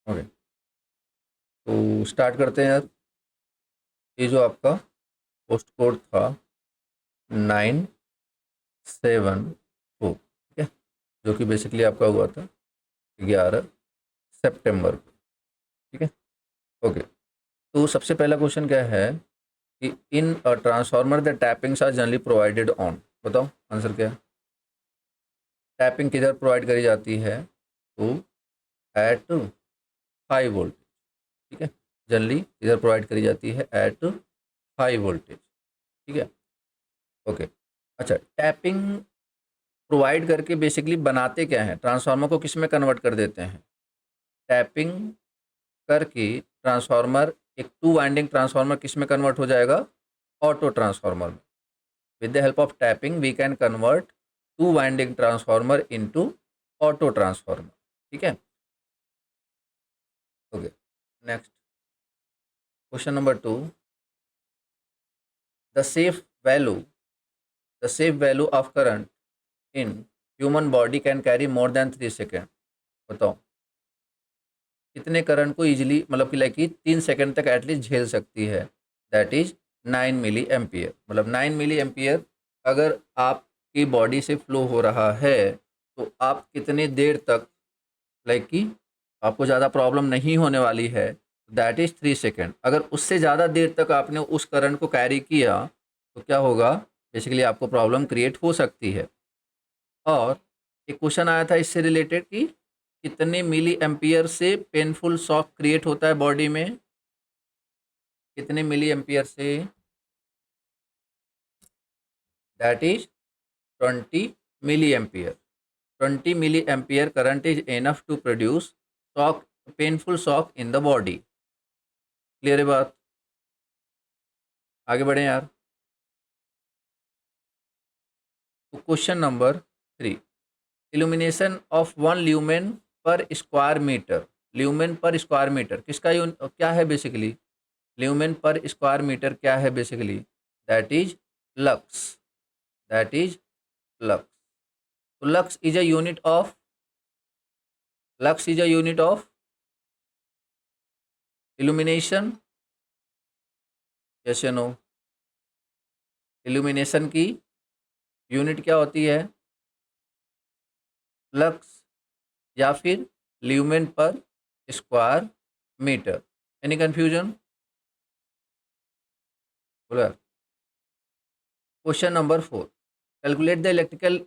Okay, तो start करते हैं यार। ये जो आपका पोस्ट कोड था 974, ठीक है, जो कि बेसिकली आपका हुआ था 11 सितंबर को, ठीक है। ओके, तो सबसे पहला क्वेश्चन क्या है कि in transformer the tappings are generally provided on. बताओ आंसर क्या है। टैपिंग किधर प्रोवाइड करी जाती है? तो एट हाई वोल्टेज, ठीक है। जनरली किधर प्रोवाइड करी जाती है? एट हाई वोल्टेज, ठीक है। ओके, अच्छा, टैपिंग प्रोवाइड करके बेसिकली बनाते क्या है? ट्रांसफार्मर को किस में कन्वर्ट कर देते हैं? टैपिंग करके ट्रांसफार्मर, एक टू वाइंडिंग ट्रांसफार्मर किस में कन्वर्ट हो जाएगा? ऑटो ट्रांसफार्मर में। With the help of tapping we can convert two winding transformer into auto transformer, ठीक है। Okay, next question number 2। The safe value the safe value of current in human body can carry more than 3 second. बताओ कितने current को easily, मतलब कि like 3 second तक at least झेल सकती है? That is 9 milli ampere. मतलब 9 मिली एम्पियर अगर आपकी बॉडी से फ्लो हो रहा है तो आप कितने देर तक, लाइक कि आपको ज़्यादा प्रॉब्लम नहीं होने वाली है? That is 3 second. अगर उससे ज़्यादा देर तक आपने उस करंट को कैरी किया तो क्या होगा? बेसिकली आपको प्रॉब्लम क्रिएट हो सकती है। और एक क्वेश्चन आया था इससे रिलेटेड कि कितने मिली एम्पियर से पेनफुल शॉक क्रिएट होता है बॉडी में? कितने मिली एम्पियर से? That is 20 milli ampere. 20 milli ampere current is enough to produce shock, painful shock in the body. Clear है बात? आगे बढ़े यार। तो question number 3। Illumination of 1 lumen पर स्क्वायर मीटर। ल्यूमेन पर स्क्वायर मीटर किसका क्या है बेसिकली? ल्यूमेन पर स्क्वायर मीटर क्या है basically? That is lux. That is lux. तो lux is a unit of illumination. Yes या नो? इल्यूमिनेशन की यूनिट क्या होती है? लक्स या फिर ल्यूमेन पर स्क्वायर मीटर। Any confusion? बोला। Question number 4। Calculate the electrical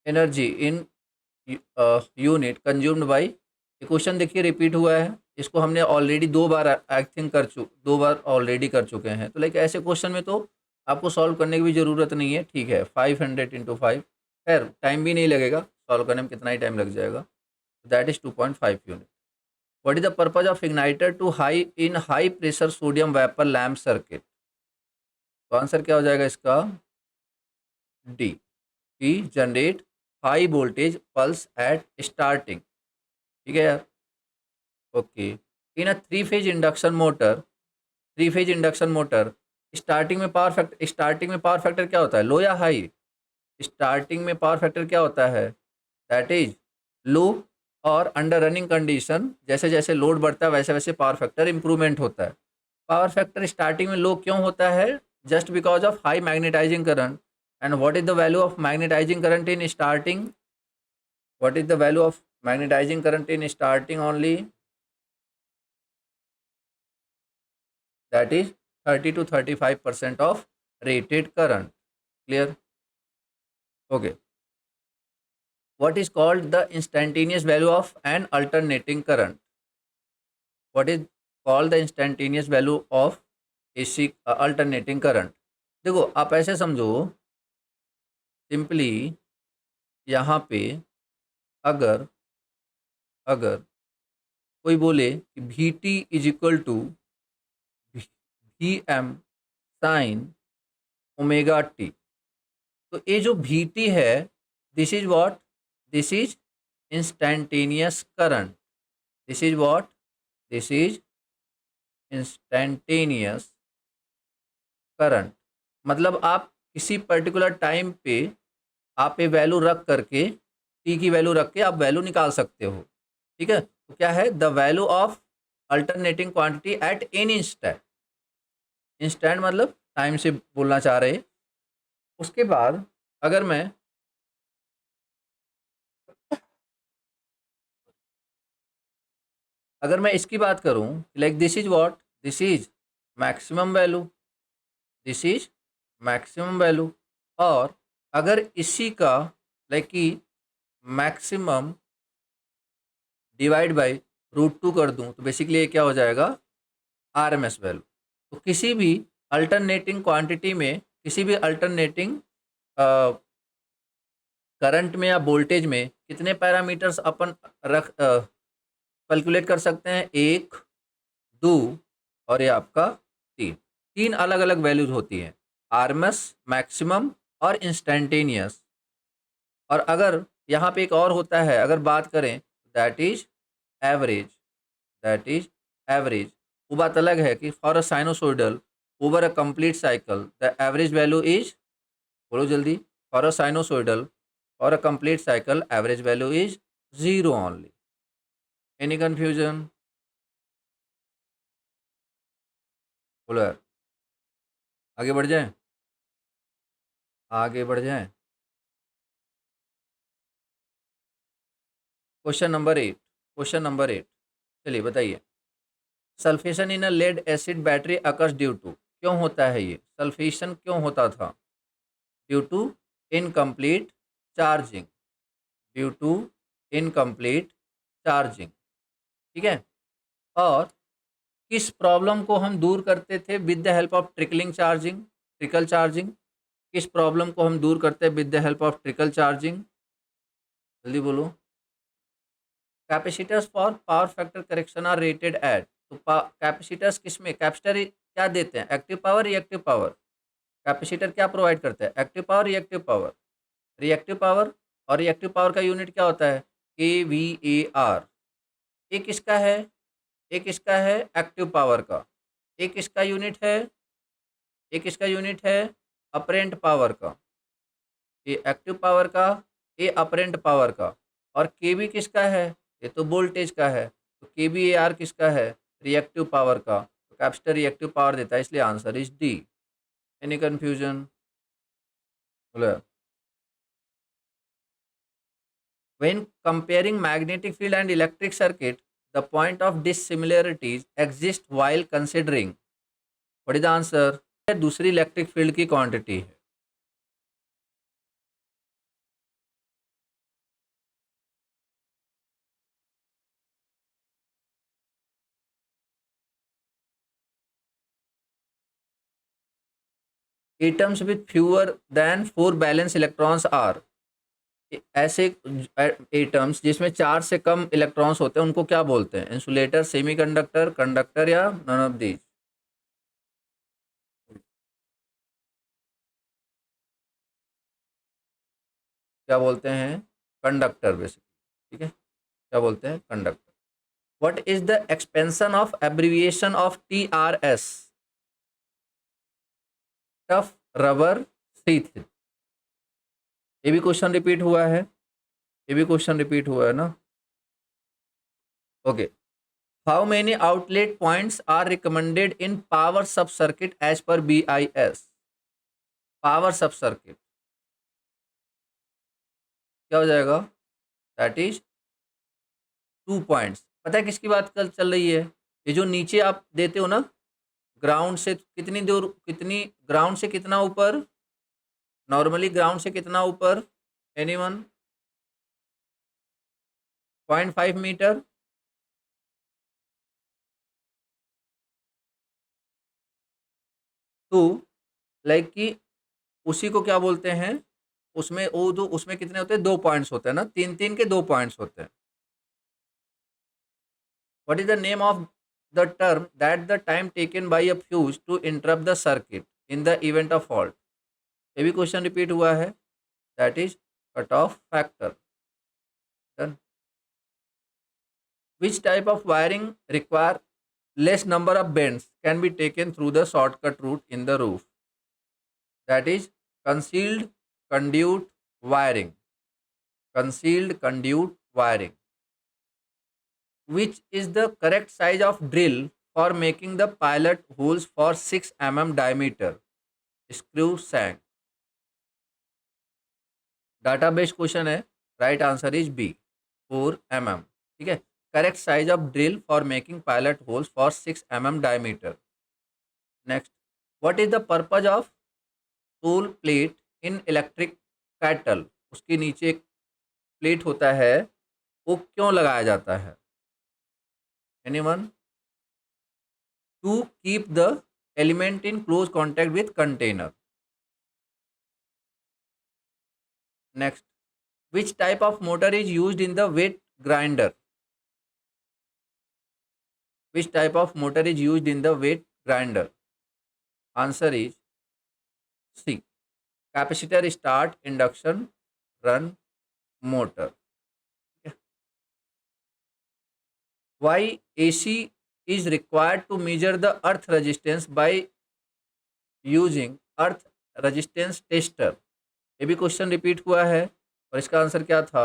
energy in unit consumed by. ये क्वेश्चन देखिए रिपीट हुआ है। इसको हमने ऑलरेडी 2 बार आई थिंक 2 बार ऑलरेडी कर चुके हैं। तो लाइक ऐसे क्वेश्चन में तो आपको सॉल्व करने की भी ज़रूरत नहीं है, ठीक है। 500 × 5, खैर टाइम भी नहीं लगेगा सॉल्व करने में, कितना ही टाइम लग जाएगा। That is 2.5 unit. What is the purpose of igniter to high pressure sodium vapour lamp circuit? तो आंसर क्या हो जाएगा इसका? डी, की generate high voltage pulse at starting, ठीक है यार। Okay, in a three phase induction motor starting में पावर फैक्टर क्या होता है? लो या हाई? स्टार्टिंग में पावर फैक्टर क्या होता है? That is low. और अंडर रनिंग कंडीशन जैसे जैसे लोड बढ़ता है वैसे वैसे पावर फैक्टर इंप्रूवमेंट होता है। पावर फैक्टर स्टार्टिंग में लो क्यों होता है? Just because of high magnetising current. And what is the value of magnetising current in starting? What is the value of magnetising current in starting only? That is 30 to 35% of rated current. Clear? Okay. What is called the instantaneous value of an alternating current? What is called the instantaneous value of AC alternating current? देखो आप ऐसे समझो, simply यहाँ पे अगर अगर कोई बोले कि V T is equal to V M sine omega T, तो ये जो वी टी है, this is what? This is instantaneous current. This is what? This is instantaneous current. मतलब आप किसी पर्टिकुलर टाइम पे आप ये वैल्यू रख करके, टी की वैल्यू रख के आप वैल्यू निकाल सकते हो, ठीक है। तो क्या है, the value of alternating quantity at any instant, instant मतलब टाइम से बोलना चाह रहे। उसके बाद अगर मैं इसकी बात करूं, like this is what, this is maximum value, this is maximum value. और अगर इसी का लाइक कि मैक्सिमम डिवाइड बाई √2 कर दूं तो बेसिकली ये क्या हो जाएगा, आरएमएस वैल्यू। तो किसी भी अल्टरनेटिंग क्वांटिटी में, किसी भी अल्टरनेटिंग करंट में या वोल्टेज में कितने पैरामीटर्स अपन रख कैलकुलेट कर सकते हैं, एक, दो और ये आपका तीन। तीन अलग अलग वैल्यूज होती हैं, आरएमएस, मैक्सिमम और इंस्टेंटेनियस। और अगर यहाँ पे एक और होता है, अगर बात करें that is average, that is average. वो बात अलग है कि for a sinusoidal over a complete cycle the average value is, बोलो जल्दी, for a sinusoidal for a complete cycle average value is 0 only. Any confusion, बोलो यार, आगे बढ़ जाएं, आगे बढ़ जाएं। क्वेश्चन नंबर 8, चलिए बताइए। Sulphation in a lead acid battery occurs due to, क्यों होता है ये सल्फेशन, क्यों होता था, due to incomplete charging, due to incomplete charging, ठीक है। और किस प्रॉब्लम को हम दूर करते थे with the help of trickling charging, trickle charging, किस प्रॉब्लम को हम दूर करते हैं with the help of trickle charging, जल्दी बोलो। Capacitors for power factor correction are rated at, तो कैपेसिटर्स किस में, कैपेसिटर क्या देते हैं, active power reactive power, capacitor क्या प्रोवाइड करता है, active power reactive power, reactive power. और रिएक्टिव पावर का यूनिट क्या होता है, kVAR। एक इसका है, एक इसका है एक्टिव पावर का, एक इसका यूनिट है, एक इसका यूनिट है अपरेंट पावर का, ये एक्टिव पावर का, ये अपरेंट पावर का। और केबी किसका है, ये तो वोल्टेज का है। तो kVAR किसका है, रिएक्टिव पावर का। तो कैपेसिटर रिएक्टिव पावर देता है, इसलिए answer is D. Any confusion, बोलो। When comparing magnetic field and electric circuit, the point of dissimilarities exist while considering, what is the answer? दूसरी इलेक्ट्रिक फील्ड की क्वांटिटी है। Atoms with fewer than 4 valence electrons are, ऐसे atoms जिसमें 4 से कम electrons होते हैं उनको क्या बोलते हैं, इंसुलेटर, सेमीकंडक्टर, कंडक्टर या नन ऑफ दीज, क्या बोलते हैं, कंडक्टर बेसिकली, ठीक है, क्या बोलते हैं, conductor. What is the expansion of abbreviation of TRS, tough rubber sheath. ये भी क्वेश्चन रिपीट हुआ है, ये भी क्वेश्चन रिपीट हुआ है ना। Okay, how many outlet points are recommended in power sub circuit as per BIS, power sub circuit क्या हो जाएगा, दैट इज 2 पॉइंट्स। पता है किसकी बात कल चल रही है, ये जो नीचे आप देते हो ना, ग्राउंड से कितनी दूर, कितनी ग्राउंड से कितना ऊपर, नॉर्मली ग्राउंड से कितना ऊपर, एनीवन, 0.5 मीटर। तो लाइक कि उसी को क्या बोलते हैं, उसमें वो जो उसमें कितने होते हैं, 2 पॉइंट्स होते हैं ना, तीन तीन के 2 पॉइंट्स होते हैं। What is the name of the term that the time taken by a fuse to interrupt the circuit in the event of fault, ये भी क्वेश्चन रिपीट हुआ है, that is cut off factor. Done. Which type of wiring require less number of bends can be taken through the shortcut route in the roof, that is concealed conduit wiring, concealed conduit wiring. which is the correct size of drill for making the pilot holes for 6 diameter screw shank? Database question है, right answer is B 4 ठीक है, correct size of drill for making pilot holes for 6 diameter. Next, what is the purpose of tool plate in electric cattle? उसके नीचे एक plate होता है, वो क्यों लगाया जाता है? Anyone? To keep the element in close contact with container. Next, which type of motor is used in the wet grinder? Which type of motor is used in the wet grinder? Answer is C, capacitor start induction run motor. Why AC is required to measure the earth resistance by using earth resistance tester? ये भी question repeat हुआ है और इसका answer क्या था?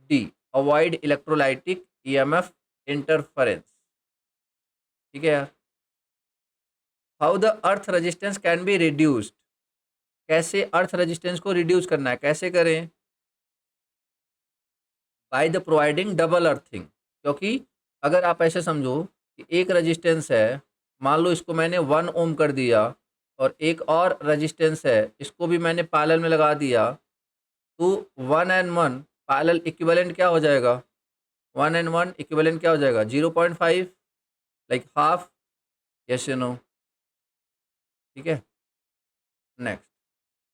D, avoid electrolytic EMF interference. ठीक है यार. How the earth resistance can be reduced? कैसे अर्थ रेजिस्टेंस को रिड्यूस करना है, कैसे करें? By the providing double earthing. क्योंकि अगर आप ऐसे समझो कि एक रेजिस्टेंस है, मान लो इसको मैंने 1 ओम कर दिया और एक और रेजिस्टेंस है, इसको भी मैंने पैरेलल में लगा दिया, तो 1 and 1 पैरेलल इक्विवेलेंट क्या हो जाएगा? 1 and 1 इक्विवेलेंट क्या हो जाएगा? 0.5, like half. Yes you know. ठीक है. Next,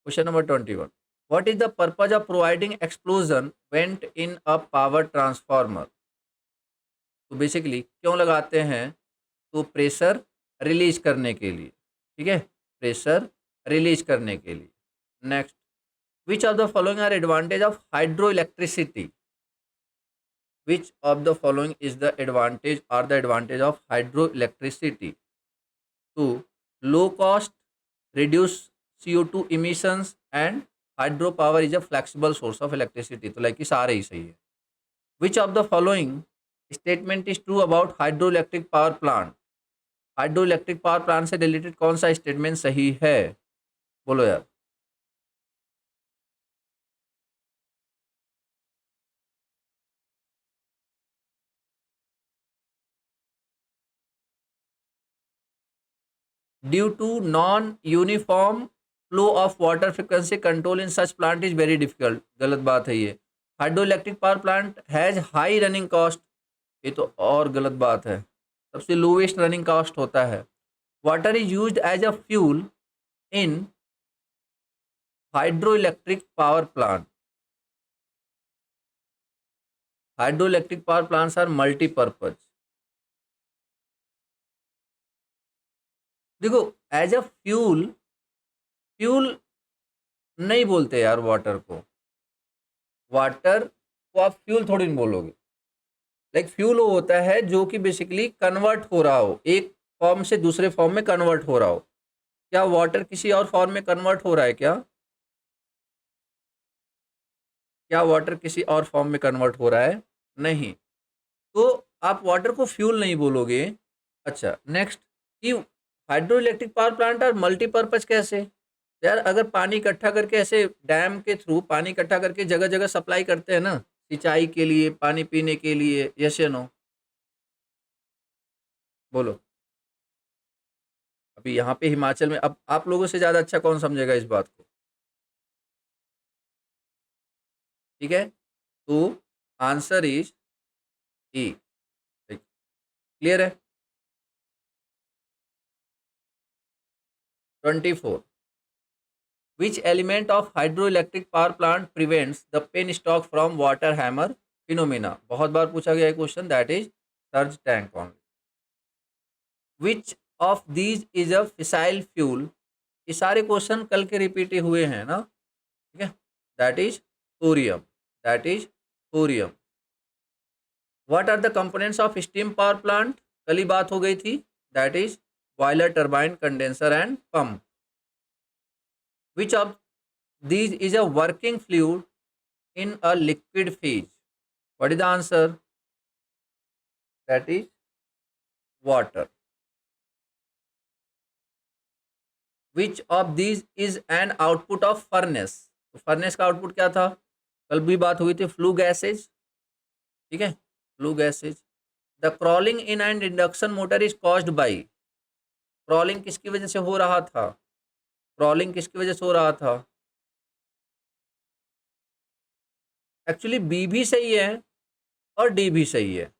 question number 21. What is the purpose of providing explosion went in a power transformer? तो बेसिकली क्यों लगाते हैं? तो प्रेशर रिलीज करने के लिए. ठीक है, प्रेशर रिलीज करने के लिए. Next, which of the following are advantage of hydroelectricity? Which of the following is the advantage of hydroelectricity? To low cost, reduce CO2 emissions, and hydropower is a flexible source of electricity. तो like सारे ही सही है. Which of the following statement is true about hydroelectric power plant? Hydroelectric power plant से related कौन सा statement सही है? बोलो यार. Due to non uniform flow of water frequency control in such plant is very difficult. गलत बात है ये. Hydroelectric power plant has high running cost. ये तो और गलत बात है. सबसे लोवेस्ट रनिंग कॉस्ट होता है. Water is used as a fuel in hydroelectric power plant. Hydroelectric power plants are multipurpose. देखो, एज अ फ्यूल, फ्यूल नहीं बोलते यार वाटर को. वाटर को आप फ्यूल थोड़ी नहीं बोलोगे. लाइक फ्यूल वो होता है जो कि बेसिकली कन्वर्ट हो रहा हो, एक फॉर्म से दूसरे फॉर्म में कन्वर्ट हो रहा हो. क्या वाटर किसी और फॉर्म में कन्वर्ट हो रहा है क्या? क्या वाटर किसी और फॉर्म में कन्वर्ट हो रहा है? नहीं. तो आप वाटर को फ्यूल नहीं बोलोगे. अच्छा, नेक्स्ट, कि हाइड्रो इलेक्ट्रिक पावर प्लांट और मल्टीपर्पज कैसे? यार अगर पानी इकट्ठा करके ऐसे डैम के थ्रू पानी इकट्ठा करके जगह जगह सप्लाई करते हैं ना, सिंचाई के लिए, पानी पीने के लिए. यस या नो? बोलो. अभी यहाँ पे हिमाचल में, अब आप लोगों से ज़्यादा अच्छा कौन समझेगा इस बात को? ठीक है, तो आंसर इज ई. क्लियर है? 24. Which element of hydroelectric power plant prevents the penstock from water hammer phenomena? बहुत बार पूछा गया है question. That is surge tank only. Which of these is a fissile fuel? ये सारे क्वेश्चन कल के repeat हुए हैं ना. ठीक है, that is thorium. That is thorium. What are the components of steam power plant? कल ही बात हो गई थी. That is boiler, turbine, condenser and pump. Which of these is a working fluid in a liquid phase? What is the answer? That is water. Which of these is an output of furnace. तो furnace का output क्या था? कल भी बात हुई थी, flu gases. ठीक है, flu gases. The crawling in and induction motor is caused by. Crawling किसकी वजह से हो रहा था? क्रॉलिंग किसकी वजह से हो रहा था? एक्चुअली बी भी सही है और डी भी सही है.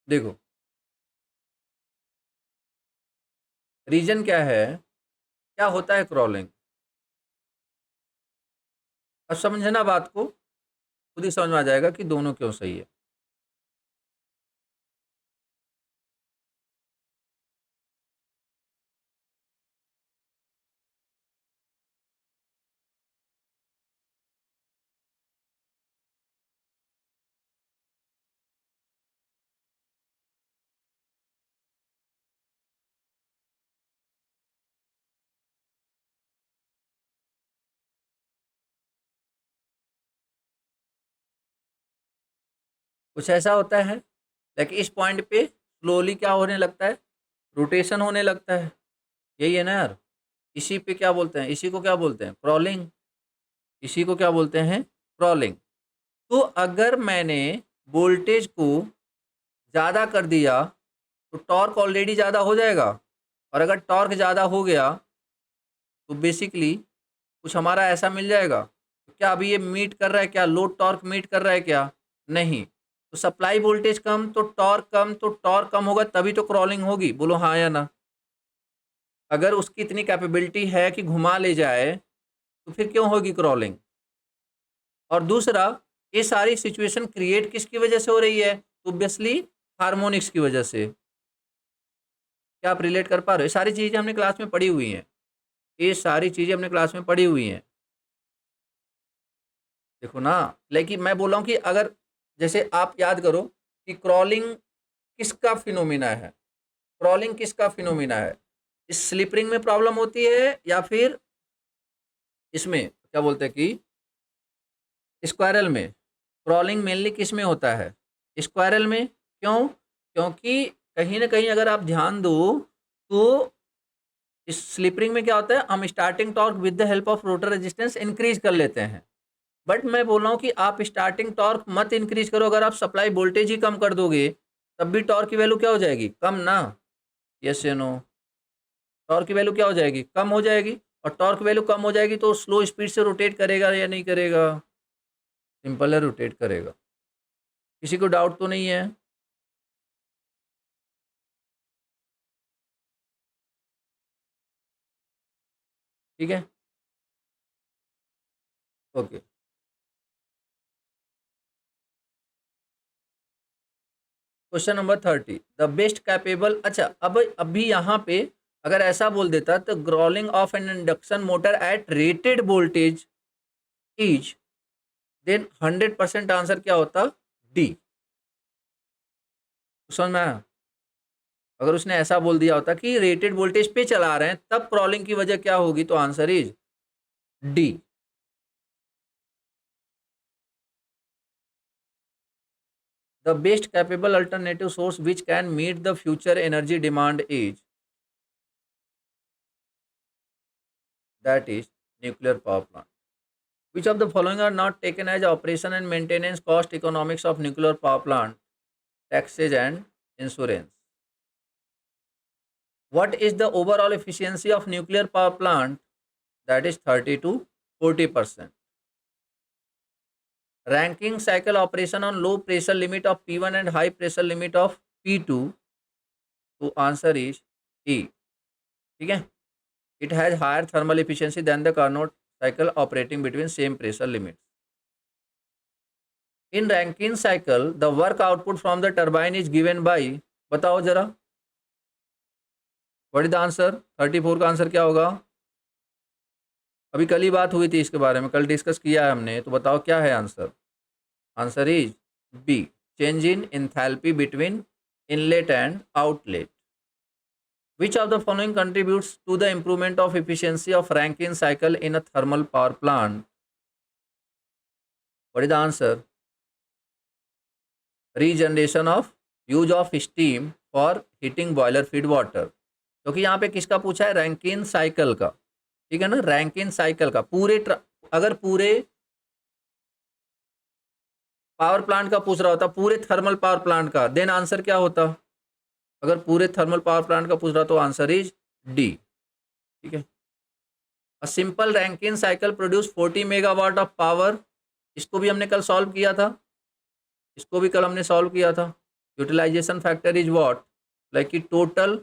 देखो रीजन क्या है, क्या होता है क्रॉलिंग. अब समझना बात को, खुद ही समझ में आ जाएगा कि दोनों क्यों सही है. कुछ ऐसा होता है लेकिन इस पॉइंट पे स्लोली क्या होने लगता है, रोटेशन होने लगता है. यही है ना यार. इसी पे क्या बोलते हैं, इसी को क्या बोलते हैं, क्रॉलिंग. इसी को क्या बोलते हैं, क्रॉलिंग. तो अगर मैंने वोल्टेज को ज़्यादा कर दिया तो टॉर्क ऑलरेडी ज़्यादा हो जाएगा. और अगर टॉर्क ज़्यादा हो गया तो बेसिकली कुछ हमारा ऐसा मिल जाएगा. तो क्या अभी ये मीट कर रहा है, क्या लोड टॉर्क मीट कर रहा है क्या? नहीं. तो सप्लाई वोल्टेज कम तो टॉर्क कम, तो टॉर्क कम होगा तभी तो क्रॉलिंग होगी. बोलो हाँ या ना. अगर उसकी इतनी कैपेबिलिटी है कि घुमा ले जाए तो फिर क्यों होगी क्रॉलिंग. और दूसरा, ये सारी सिचुएशन क्रिएट किसकी वजह से हो रही है? ऑब्वियसली हार्मोनिक्स की वजह से. क्या आप रिलेट कर पा रहे हो? ये सारी चीज़ें हमने क्लास में पढ़ी हुई हैं. ये सारी चीज़ें हमने क्लास में पढ़ी हुई हैं. देखो ना, लेकिन मैं बोल रहा हूँ कि अगर जैसे आप याद करो कि क्रॉलिंग किसका फिनोमिना है. क्रॉलिंग किसका फिनोमिना है? इस स्लिपरिंग में प्रॉब्लम होती है या फिर इसमें क्या बोलते हैं कि स्क्वायरल में. क्रॉलिंग मेनली किस में होता है? स्क्वायरल में. क्यों? क्योंकि कहीं ना कहीं अगर आप ध्यान दो तो इस स्लिपरिंग में क्या होता है, हम starting torque with the help of rotor resistance increase कर लेते हैं. बट मैं बोल रहा हूँ कि आप स्टार्टिंग टॉर्क मत इंक्रीज करो. अगर आप सप्लाई वोल्टेज ही कम कर दोगे तब भी टॉर्क की वैल्यू क्या हो जाएगी, कम ना. यस या नो. टॉर्क की वैल्यू क्या हो जाएगी, कम हो जाएगी. और टॉर्क वैल्यू कम हो जाएगी तो स्लो स्पीड से रोटेट करेगा या नहीं करेगा? सिंपल है, रोटेट करेगा. किसी को डाउट तो नहीं है? ठीक है, okay. Question number 30, the best capable. अच्छा, अब अभी यहाँ पे अगर ऐसा बोल देता तो growling of an induction motor at rated voltage is, then 100% answer क्या होता, डी. समझ में आया? अगर उसने ऐसा बोल दिया होता कि रेटेड वोल्टेज पे चला रहे हैं तब क्रॉलिंग की वजह क्या होगी, तो answer is D. The best capable alternative source which can meet the future energy demand is, that is nuclear power plant. Which of the following are not taken as operation and maintenance cost economics of nuclear power plant, taxes and insurance? What is the overall efficiency of nuclear power plant? That is 30 to 40%. Ranking cycle operation on low pressure limit of P1 and high pressure limit of P2. So answer is E. ठीक है. It has higher thermal efficiency than the Carnot cycle operating between same pressure limits. In Rankine cycle, the work output from the turbine is given by, बताओ जरा, what is the answer. 34 का answer क्या होगा? अभी कल ही बात हुई थी इसके बारे में, कल डिस्कस किया है हमने, तो बताओ क्या है answer. Answer is B, change in enthalpy between inlet and outlet. Which of the following contributes to the improvement of efficiency of Rankine cycle in a thermal power plant? What is the answer? Regeneration of use of steam for heating boiler feed water, क्योंकि यहाँ पे किसका पूछा है? Rankine cycle का, ठीक है ना, रैंकिन साइकिल का। अगर पूरे पावर प्लांट का पूछ रहा होता, पूरे थर्मल पावर प्लांट का, देन आंसर क्या होता? अगर पूरे थर्मल पावर प्लांट का पूछ रहा तो आंसर इज डी, ठीक है। A simple Rankine cycle produce 40 megawatt of power, इसको भी हमने कल सॉल्व किया था, इसको भी कल हमने सॉल्व किया था। Utilisation factor is what? Like कि टोटल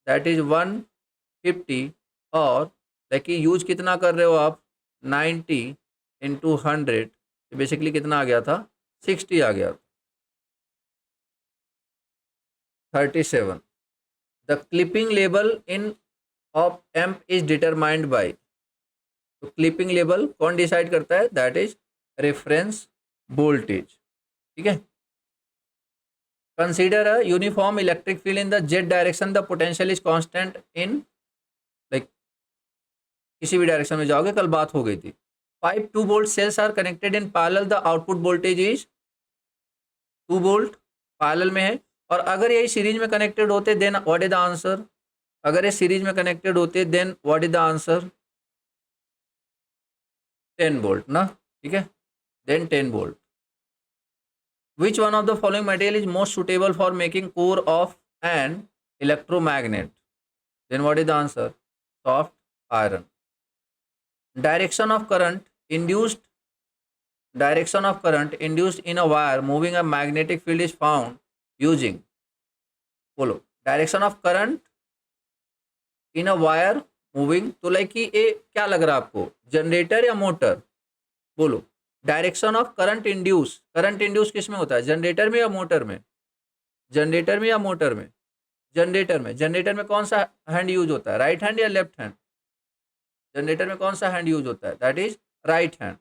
दैट इज 150, और लाइक कि यूज कितना कर रहे हो आप? 90 इंटू 100, बेसिकली कितना आ गया था? 60 आ गया। 37, the clipping level in of amp is determined by, तो क्लिपिंग लेवल कौन डिसाइड करता है? दैट इज रेफरेंस वोल्टेज, ठीक है। Consider a uniform electric field in the Z direction, the potential is constant in, like किसी भी direction में जाओगे, कल बात हो गई थी। 5 2 volt cells are connected in parallel, the output voltage is 2 volt, parallel में है। और अगर यही सीरीज में कनेक्टेड होते then what is the answer? अगर ये सीरीज में कनेक्टेड होते then what is the answer? 10 volt ना, ठीक है, then 10 volt. Which one of the following material is most suitable for making core of an electromagnet? Then what is the answer? Soft iron. Direction of current induced in a wire moving a magnetic field is found using, बोलो, direction of current in a wire moving, तो like कि ये क्या लग रहा है आपको? Generator या मोटर? बोलो, डायरेक्शन ऑफ करंट इंड्यूस किस में होता है? जनरेटर में या मोटर में? जनरेटर में या मोटर में? जनरेटर में कौन सा हैंड यूज होता है? राइट हैंड या लेफ्ट हैंड? जनरेटर में कौन सा हैंड यूज होता है? दैट इज राइट हैंड,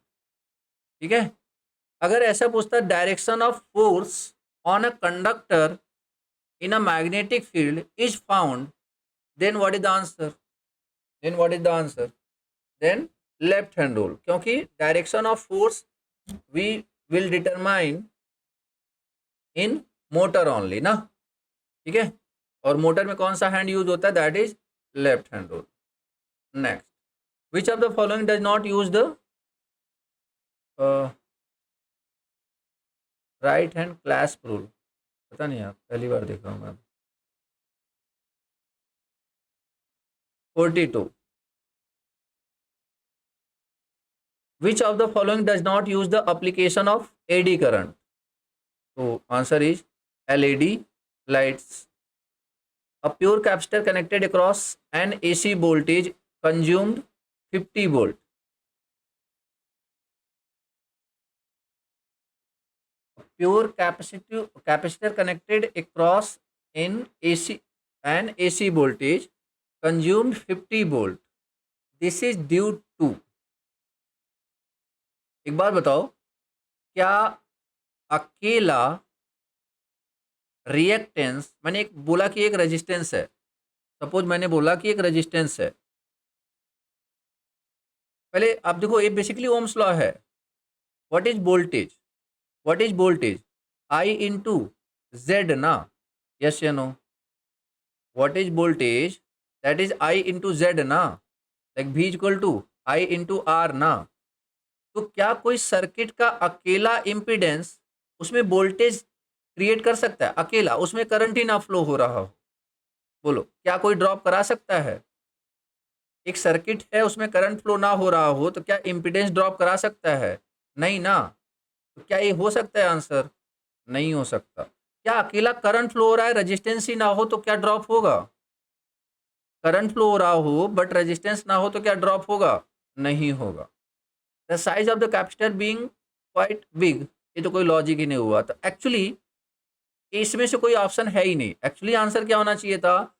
ठीक है। अगर ऐसा पूछता है direction of force on a conductor in a magnetic field is found, then what is the answer? Then left hand rule, क्योंकि direction of force we will determine in motor only ना, ठीक है। और मोटर में कौन सा hand use होता है? That is left hand rule. Next, which of the following does not use the right hand clasp rule? पता नहीं यार, पहली बार देख रहा हूँ मैं। 42, which of the following does not use the application of eddy current? तो answer is LED lights. A pure capacitor connected across an AC voltage consumed 50 volt. A pure capacitor connected across an AC voltage consumed 50 volt. This is due to, एक बार बताओ, क्या अकेला reactance, मैंने एक बोला कि एक रेजिस्टेंस है, सपोज मैंने बोला कि एक रेजिस्टेंस है, पहले आप देखो ये बेसिकली ओम्स लॉ है। What is voltage? I into Z ना, यस या no? What is voltage? That is I into Z ना, like V equal to I into R ना। तो क्या कोई सर्किट का अकेला इम्पीडेंस उसमें वोल्टेज क्रिएट कर सकता है? अकेला, उसमें करंट ही ना फ्लो हो रहा हो, बोलो क्या कोई ड्रॉप करा सकता है? एक सर्किट है उसमें करंट फ्लो ना हो रहा हो तो क्या इम्पीडेंस ड्रॉप करा सकता है? नहीं ना। तो क्या ये हो सकता है आंसर? नहीं हो सकता। क्या अकेला करंट फ्लो हो रहा है, रेजिस्टेंस ही ना हो तो क्या ड्रॉप होगा? करंट फ्लो हो रहा हो बट रेजिस्टेंस ना हो तो क्या ड्रॉप होगा? नहीं होगा। The size of the capacitor being quite big, ये तो कोई लॉजिक ही नहीं हुआ। तो एक्चुअली इसमें से कोई ऑप्शन है ही नहीं। एक्चुअली आंसर क्या होना चाहिए था?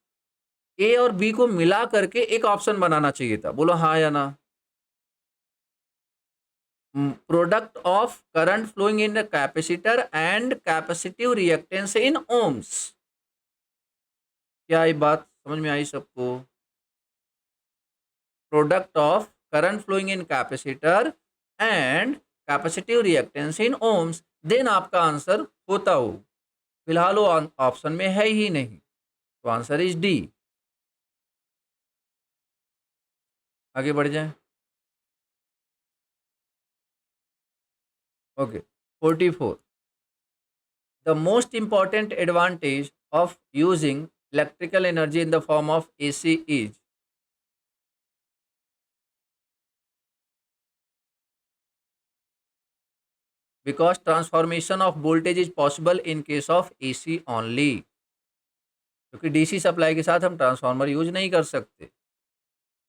ए और बी को मिला करके एक ऑप्शन बनाना चाहिए था। बोलो हाँ या ना? Product of current flowing in the capacitor and capacitive reactance in ohms. क्या ये बात समझ में आई सबको? Product of current flowing in capacitor and capacitive reactance in ohms, then आपका आंसर होता हो। फिलहाल वो ऑप्शन में है ही नहीं, तो आंसर इज डी। आगे बढ़ जाए। Okay, 44, the most important advantage of using electrical energy in the form of AC is, because transformation of voltage is possible in case of AC only, क्योंकि डीसी सप्लाई के साथ हम transformer use नहीं कर सकते।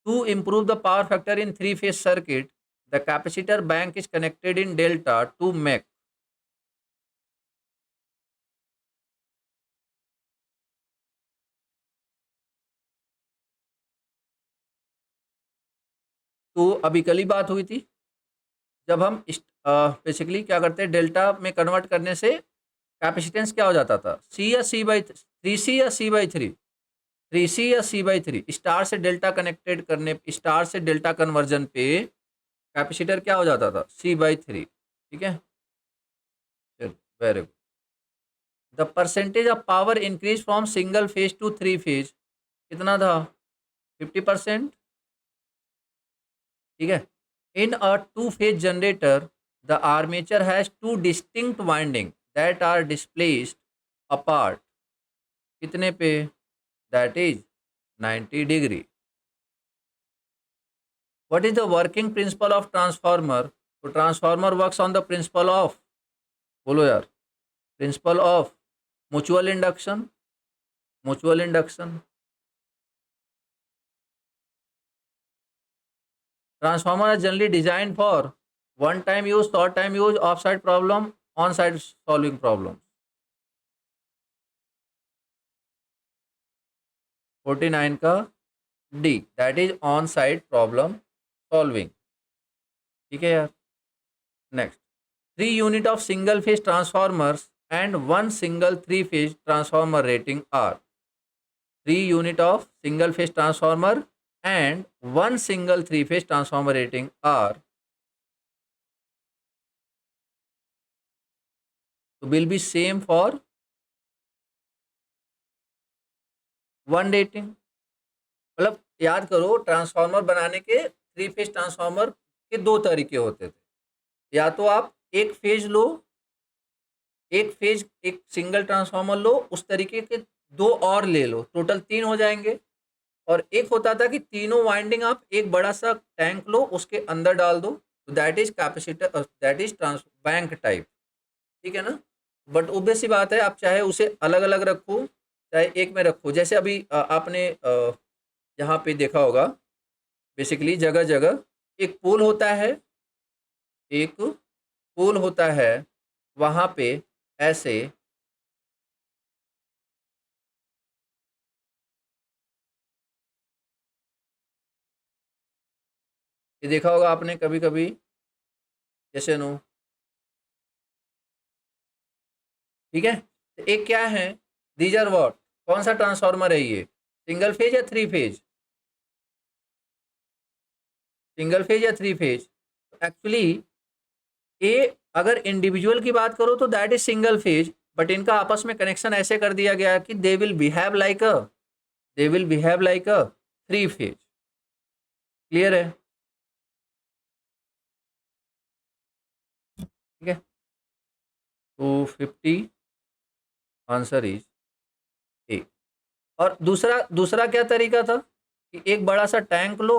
To improve the power factor in three-phase circuit, the capacitor bank is connected in delta to make, तो अभी कल ही बात हुई थी, जब हम बेसिकली क्या करते हैं, डेल्टा में कन्वर्ट करने से कैपेसिटेंस क्या हो जाता था, सी या सी बाई थ्री, सी या सी बाई थ्री, थ्री सी या सी बाई थ्री, स्टार से डेल्टा कनेक्टेड करने, स्टार से डेल्टा कन्वर्जन पे कैपेसिटर क्या हो जाता था, सी बाई थ्री। ठीक है, चलो very good. The percentage of power increase from single phase to three phase कितना था, 50%। ठीक है, in a two phase generator the armature has two distinct winding that are displaced apart, कितने पे, that is 90 degree. What is the working principle of transformer, तो transformer works on the principle of, बोलो यार, principle of mutual induction, mutual induction. Transformer are generally designed for one-time use, short-time use, off-site problem, on-site solving problem. 49 का D, that is on-site problem solving. ठीक है यार। Next, 3 unit of single-phase transformers and 1 single 3-phase transformer rating are, 3 unit of single-phase transformer and 1 single 3-phase transformer rating are, will be same for 1 rating। मतलब याद करो, transformer बनाने के, three phase transformer के दो तरीके होते थे, या तो आप एक फेज लो, एक फेज एक सिंगल ट्रांसफार्मर लो, उस तरीके के दो और ले लो, टोटल 3 हो जाएंगे। और एक होता था कि तीनों वाइंडिंग आप एक बड़ा सा टैंक लो, उसके अंदर डाल दो, तो that is capacitor, that is trans bank type. ठीक है ना, बट ऑब्वियस सी बात है, आप चाहे उसे अलग अलग रखो चाहे एक में रखो, जैसे अभी आपने यहाँ पे देखा होगा, बेसिकली जगह जगह एक पोल होता है, एक पोल होता है, वहाँ पे ऐसे ये देखा होगा आपने कभी कभी, जैसे नो। ठीक है, तो एक क्या है, दीज आर व्हाट, कौन सा ट्रांसफार्मर है ये, सिंगल फेज या थ्री फेज, सिंगल फेज या थ्री फेज। एक्चुअली ये अगर इंडिविजुअल की बात करो तो that is single phase, but इनका आपस में कनेक्शन ऐसे कर दिया गया कि they will behave like a, they will behave like a three phase. Clear है? ठीक है, तो 50 आंसर इज ए। और दूसरा दूसरा क्या तरीका था कि एक बड़ा सा टैंक लो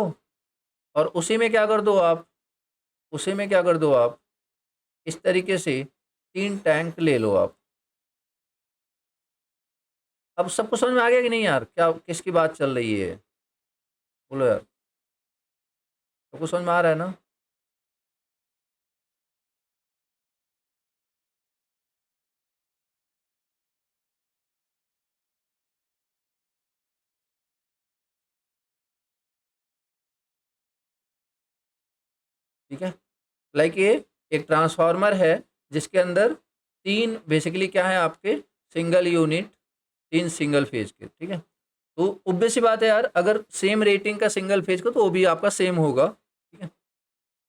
और उसी में क्या कर दो आप, उसी में क्या कर दो आप, इस तरीके से 3 टैंक ले लो आप। अब सबको समझ में आ गया कि नहीं यार, क्या किसकी बात चल रही है, बोलो यार, सबको समझ में आ रहा है ना? ठीक है, लाइक ये एक ट्रांसफार्मर है जिसके अंदर 3 बेसिकली क्या है आपके, सिंगल यूनिट, 3 सिंगल फेज के। ठीक है, तो ऑब्वियस सी बात है यार, अगर सेम रेटिंग का सिंगल फेज को तो वो भी आपका सेम होगा। ठीक है,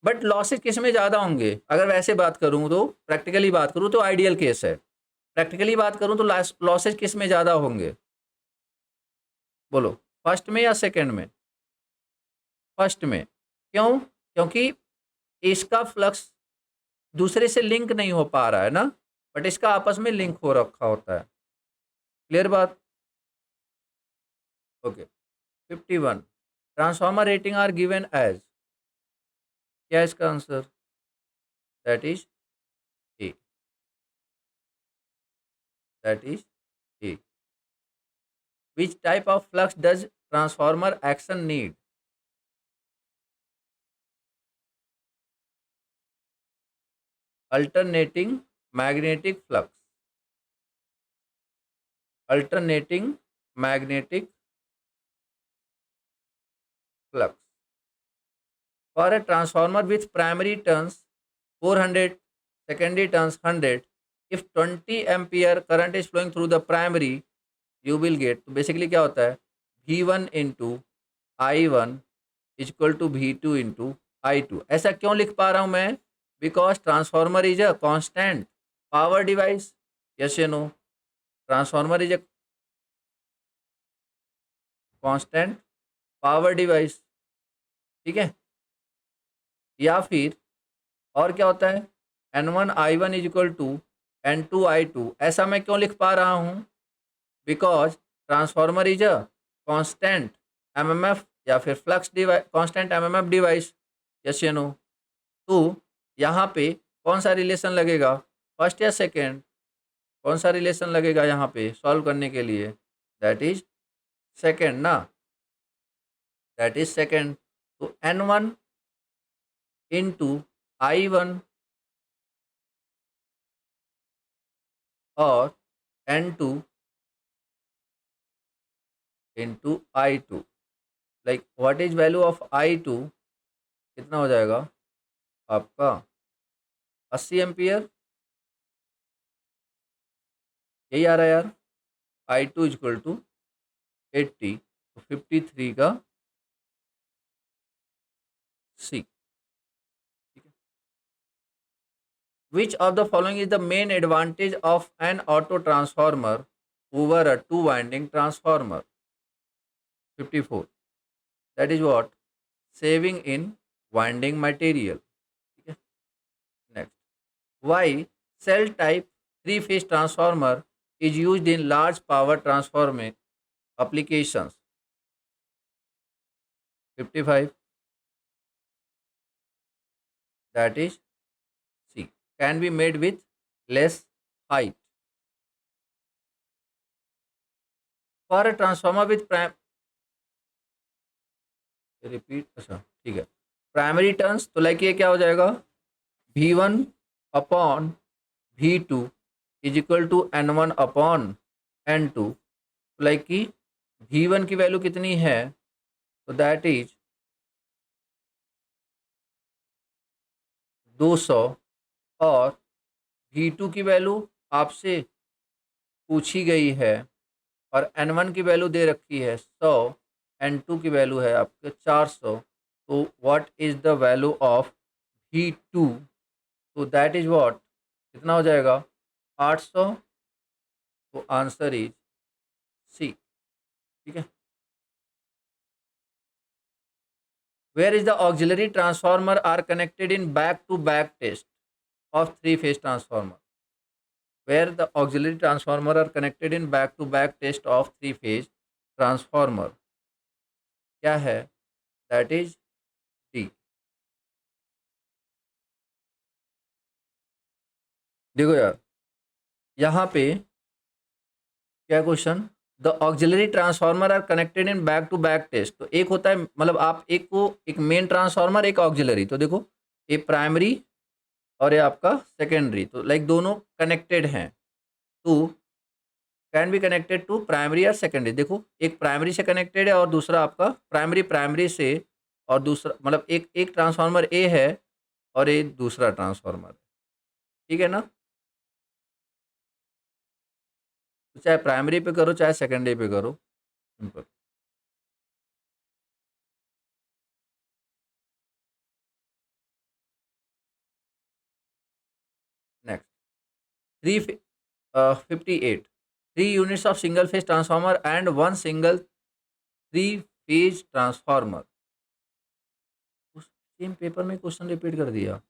बट लॉसेज किस में ज़्यादा होंगे? अगर वैसे बात करूँ तो, प्रैक्टिकली बात करूँ तो आइडियल केस है। प्रैक्टिकली बात करूँ तो लॉसेज किस में ज़्यादा होंगे? बोलो, फर्स्ट में या सेकंड में? फर्स्ट में। क्यों? क्योंकि इसका फ्लक्स दूसरे से लिंक नहीं हो पा रहा है ना, बट इसका आपस में लिंक हो रखा होता है। क्लियर बात? Okay. 51 transformer rating are given as, क्या है इसका आंसर? That is A, that is A. Which type of flux does transformer action need? Alternating magnetic flux, alternating magnetic flux. For a transformer with primary turns 400, secondary turns 100, if 20 ampere current is flowing through the primary, you will get, तो basically क्या होता है, V1 into I1 is equal to V2 into I2। ऐसा क्यों लिख पा रहा हूँ मैं? Because transformer is a constant power device. Yes या no? Transformer is a constant power device, ठीक है। या फिर और क्या होता है, N1 I1 is equal to N2 I2। ऐसा मैं क्यों लिख पा रहा हूँ? Because transformer is a constant MMF या फिर flux device, constant MMF device. Yes या नो? तो यहाँ पे कौन सा रिलेशन लगेगा, फर्स्ट या सेकेंड? कौन सा रिलेशन लगेगा यहाँ पे सॉल्व करने के लिए? दैट इज सेकेंड ना, दैट इज सेकेंड। तो N1 इंटू I1 और N2 into I2, like what is value of I2? कितना हो जाएगा आपका? 80 एम्पियर, यही आ रहा है यार। I2 इक्वल टू 80, तो 53 का सी। ठीक है। Which of the following is the main advantage of an auto transformer over a two winding transformer? 54, that is what? Saving in winding material. ठीक है। Next, why shell type three phase transformer is used in large power transforming applications? 55, that is C, can be made with less height. For a transformer with repeat, अच्छा ठीक है, primary turns तो like ये क्या हो जाएगा, V1 upon V2 is equal to N1 upon N2। Like कि V1 की वैल्यू कितनी है, तो दैट इज 200, और V2 की वैल्यू आपसे पूछी गई है और N1 की वैल्यू दे रखी है 100, N2 की वैल्यू है आपके 400। तो what is the value of V2? तो दैट इज व्हाट, कितना हो जाएगा, 800। तो आंसर इज सी। ठीक है। Where is the auxiliary transformer are connected in back to back test of three phase transformer? where the auxiliary transformer are connected in back to back test of three phase transformer, क्या है? That is D. देखो यार, यहाँ पे क्या question, the auxiliary transformer are connected in back to back test. तो एक होता है, मतलब आप एक को, एक मेन ट्रांसफार्मर एक ऑक्सिलरी, तो देखो ये प्राइमरी और ये आपका सेकेंडरी, तो लाइक दोनों कनेक्टेड हैं। तो can be connected to primary और सेकेंडरी। देखो एक प्राइमरी से कनेक्टेड है और दूसरा आपका प्राइमरी प्राइमरी से, और दूसरा मतलब एक एक ट्रांसफार्मर ए है और एक दूसरा ट्रांसफार्मर, ठीक है ना? तो चाहे प्राइमरी पे करो चाहे सेकेंडरी पे करो, simple. 58 3 units of single phase transformer and one single 3 phase transformer. Same paper में क्वेश्चन रिपीट कर दिया.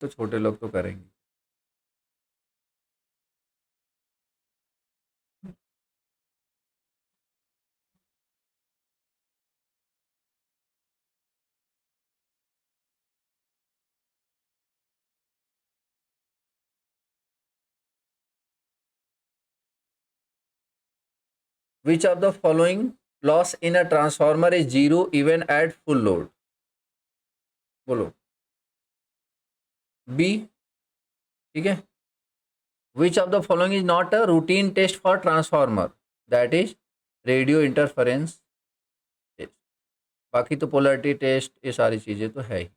तो छोटे लोग तो करेंगे. Which of the following loss in a transformer is zero even at full load? बोलो. B. ठीक है. Which of the following is not a routine test for transformer? That is radio interference test. बाकी तो polarity test ये सारी चीजें तो है ही.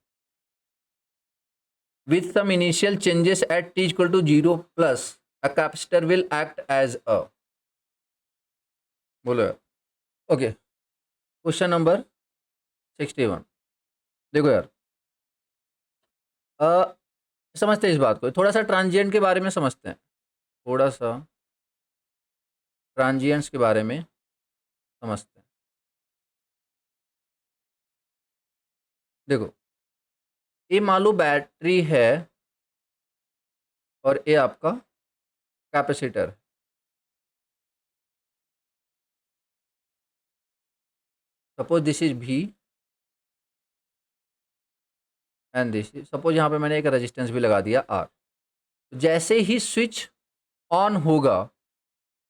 With some initial changes at t equal to 0 plus, a capacitor will act as a. बोलो. Okay. Question number 61. देखो यार, समझते हैं इस बात को. थोड़ा सा ट्रांजिएंट के बारे में समझते हैं. थोड़ा सा ट्रांजिएंट्स के बारे में समझते हैं. देखो, ये मान लो बैटरी है और ये आपका capacitor. Suppose this is V and this is, suppose यहाँ पे मैंने एक रेजिस्टेंस भी लगा दिया R. जैसे ही स्विच ऑन होगा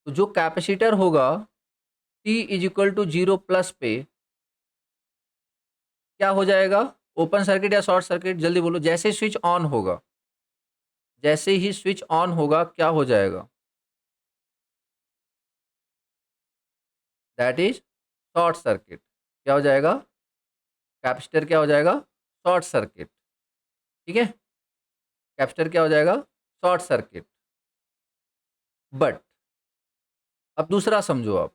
तो जो कैपेसिटर होगा T is equal to 0 plus पे क्या हो जाएगा? ओपन सर्किट या शॉर्ट सर्किट? जल्दी बोलो. जैसे स्विच ऑन होगा, जैसे ही स्विच ऑन होगा क्या हो जाएगा? That is short circuit. क्या हो जाएगा? कैपेसिटर क्या हो जाएगा? Short circuit. ठीक है, कैपेसिटर क्या हो जाएगा? Short circuit. बट अब दूसरा समझो. आप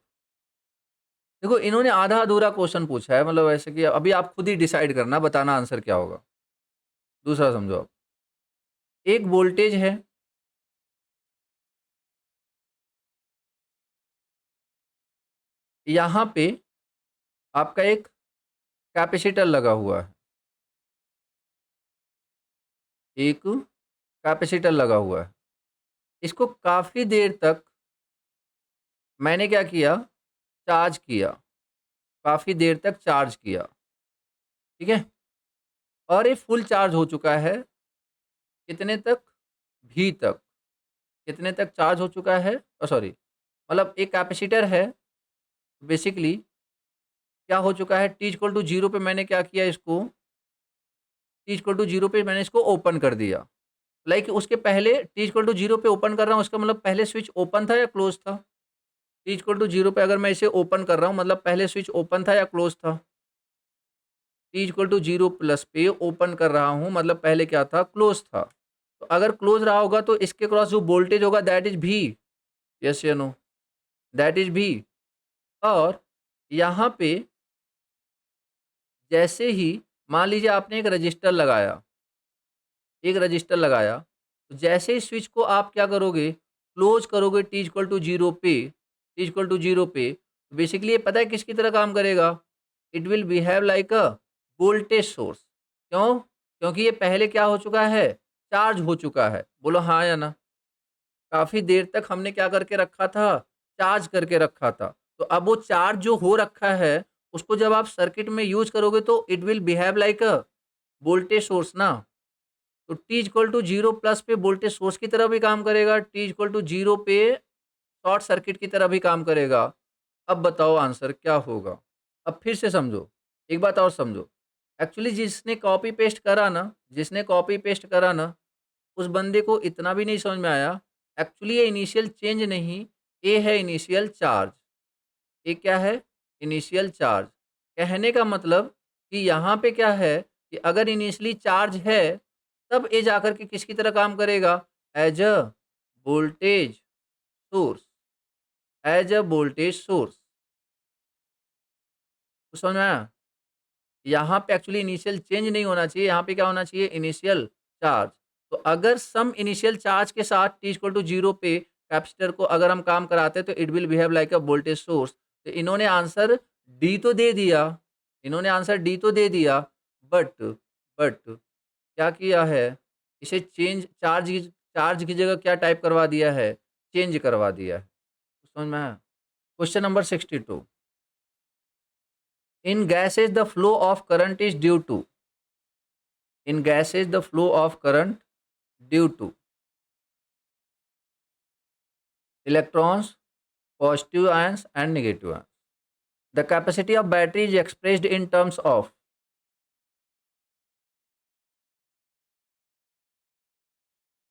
देखो, इन्होंने आधा अधूरा क्वेश्चन पूछा है, मतलब ऐसे कि अभी आप खुद ही डिसाइड करना, बताना आंसर क्या होगा. दूसरा समझो. आप एक वोल्टेज है, यहाँ पे आपका एक कैपेसिटर लगा हुआ है. एक कैपेसिटर लगा हुआ है. इसको काफ़ी देर तक मैंने क्या किया? चार्ज किया. काफ़ी देर तक चार्ज किया. ठीक है, और ये फुल चार्ज हो चुका है. कितने तक? V तक. कितने तक चार्ज हो चुका है? सॉरी, मतलब एक कैपेसिटर है. बेसिकली क्या हो चुका है? T इक्वल टू 0 पे मैंने क्या किया? इसको T इक्वल टू 0 पे मैंने इसको ओपन कर दिया. लाइक उसके पहले T इक्वल टू 0 पे ओपन कर रहा हूँ, उसका मतलब पहले स्विच ओपन था या क्लोज था? T इक्वल टू 0 पे अगर मैं इसे ओपन कर रहा हूँ, मतलब पहले स्विच ओपन था या क्लोज था? T इक्वल टू 0 प्लस पे ओपन कर रहा हूँ, मतलब पहले क्या था? क्लोज था. तो अगर क्लोज रहा होगा तो इसके क्रॉस जो वोल्टेज होगा दैट इज V. यस या नो? That is V. और यहाँ पे जैसे ही मान लीजिए आपने एक रजिस्टर लगाया, तो जैसे ही स्विच को आप क्या करोगे? क्लोज करोगे T इक्वल टू 0 पे. T इक्वल टू 0 पे बेसिकली ये पता है किसकी तरह काम करेगा? It will behave like a voltage source. क्यों? क्योंकि ये पहले क्या हो चुका है? चार्ज हो चुका है. बोलो हाँ या ना? काफ़ी देर तक हमने क्या करके रखा था? चार्ज करके रखा था. तो अब वो चार्ज जो हो रखा है, उसको जब आप सर्किट में यूज करोगे तो it will behave like a voltage source ना. तो T इक्वल टू 0 प्लस पे वोल्टेज सोर्स की तरह भी काम करेगा, T इक्वल टू 0 पे शॉर्ट सर्किट की तरह भी काम करेगा. अब बताओ आंसर क्या होगा? अब फिर से समझो, एक बात और समझो. एक्चुअली जिसने कॉपी पेस्ट करा ना, उस बंदे को इतना भी नहीं समझ में आया. एक्चुअली ये इनिशियल चेंज नहीं, ये है इनिशियल चार्ज. ये क्या है? Initial charge. कहने का मतलब कि यहाँ पे क्या है? कि अगर इनिशियली चार्ज है तब ये जाकर के किसकी तरह काम करेगा, as a voltage source, as a voltage source. तो समझ में आया? यहाँ पे एक्चुअली इनिशियल चेंज नहीं होना चाहिए, यहाँ पे क्या होना चाहिए, इनिशियल चार्ज। तो अगर सम इनिशियल चार्ज के साथ t इक्वल टू 0 पे कैपेसिटर को अगर हम काम कराते हैं तो it will behave like a voltage source. तो इन्होंने आंसर डी तो दे दिया, इन्होंने आंसर डी तो दे दिया, बट क्या किया है, इसे चेंज चार्ज की जगह क्या टाइप करवा दिया है, चेंज करवा दिया है। समझ में आया? Question number 62, in gases the flow of current is due to, in gases the flow of current due to electrons, positive ions and negative ions. The capacity of battery is expressed in terms of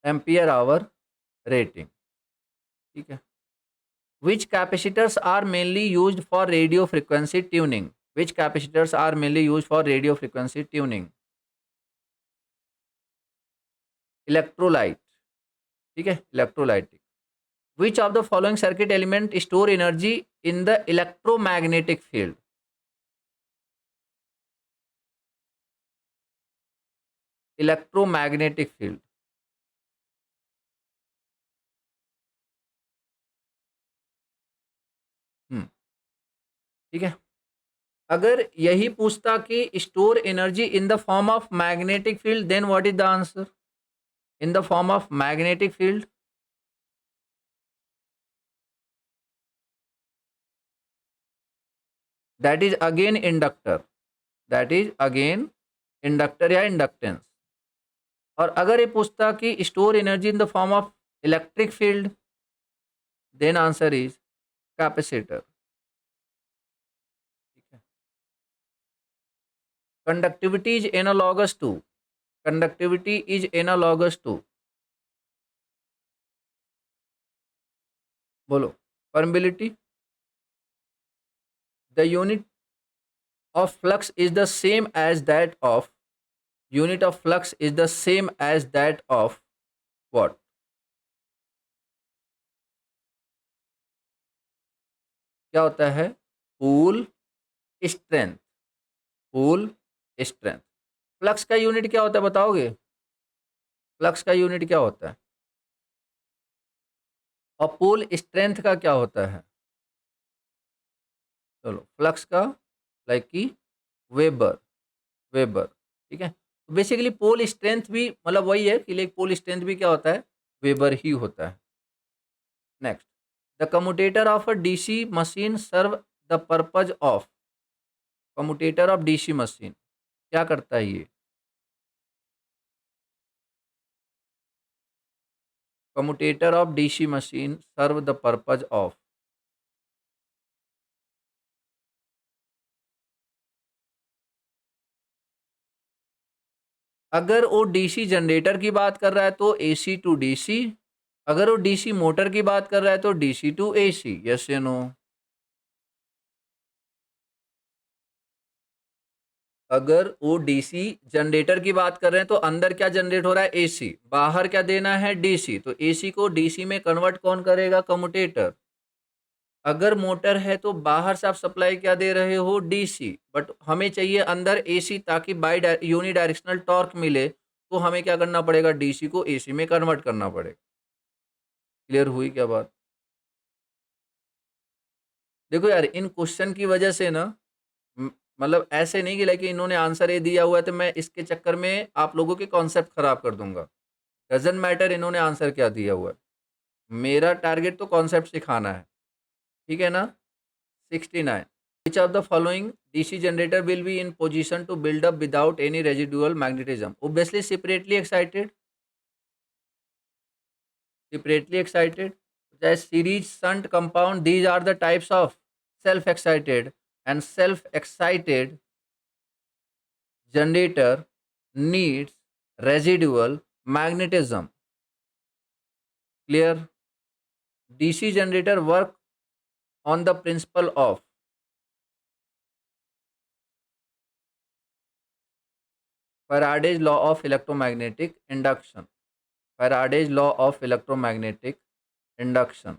ampere hour rating. ठीक है। Which capacitors are mainly used for radio frequency tuning? Which capacitors are mainly used for radio frequency tuning? Electrolyte, ठीक है, electrolyte. Which of the following circuit element store energy in the electromagnetic field? Electromagnetic field. ठीक है। अगर यही पूछता कि store energy in the form of magnetic field, then what is the answer, in the form of magnetic field, that is again inductor, that is again inductor या inductance. और अगर ये पूछता कि store energy in the form of electric field, then answer is capacitor. ठीक है। Conductivity is analogous to, conductivity is analogous to, बोलो, permeability. The unit of flux is the same as that of, unit of flux is the same as that of what? क्या होता है, pool strength, pool strength. Flux का unit क्या होता है बताओगे, flux का यूनिट क्या होता है, और पूल स्ट्रेंथ का क्या होता है? चलो, फ्लक्स का लाइक की वेबर, वेबर। ठीक है। तो बेसिकली पोल स्ट्रेंथ भी मतलब वही है कि लाइक पोल स्ट्रेंथ भी क्या होता है, वेबर ही होता है। Next, the commutator of a DC machine serve the purpose of, commutator of DC machine क्या करता है ये, commutator of DC machine serve the purpose of, अगर वो डीसी जनरेटर की बात कर रहा है तो एसी टू डीसी, अगर वो डीसी मोटर की बात कर रहा है तो डीसी टू एसी, यस या नो? अगर वो डीसी जनरेटर की बात कर रहे हैं तो अंदर क्या जनरेट हो रहा है, एसी, बाहर क्या देना है, डीसी, तो एसी को डीसी में कन्वर्ट कौन करेगा, कम्यूटेटर। अगर मोटर है तो बाहर से आप सप्लाई क्या दे रहे हो, डीसी, बट हमें चाहिए अंदर एसी ताकि बाई यूनी डायरेक्शनल टॉर्क मिले, तो हमें क्या करना पड़ेगा, डीसी को एसी में कन्वर्ट करना पड़ेगा। क्लियर हुई क्या बात? देखो यार, इन क्वेश्चन की वजह से ना मतलब ऐसे नहीं कि लाइक इन्होंने आंसर ये दिया हुआ है तो मैं इसके चक्कर में आप लोगों के कॉन्सेप्ट खराब कर दूंगा। डजेंट मैटर इन्होंने आंसर क्या दिया हुआ है, मेरा टारगेट तो कॉन्सेप्ट सिखाना है। ठीक है ना। 69, which of the following DC generator will be in position to build up without any residual magnetism? Obviously separately excited, separately excited, as series shunt compound, these are the types of self excited, and self excited generator needs residual magnetism. Clear? DC generator work on the principle of, Faraday's law of electromagnetic induction. Faraday's law of electromagnetic induction.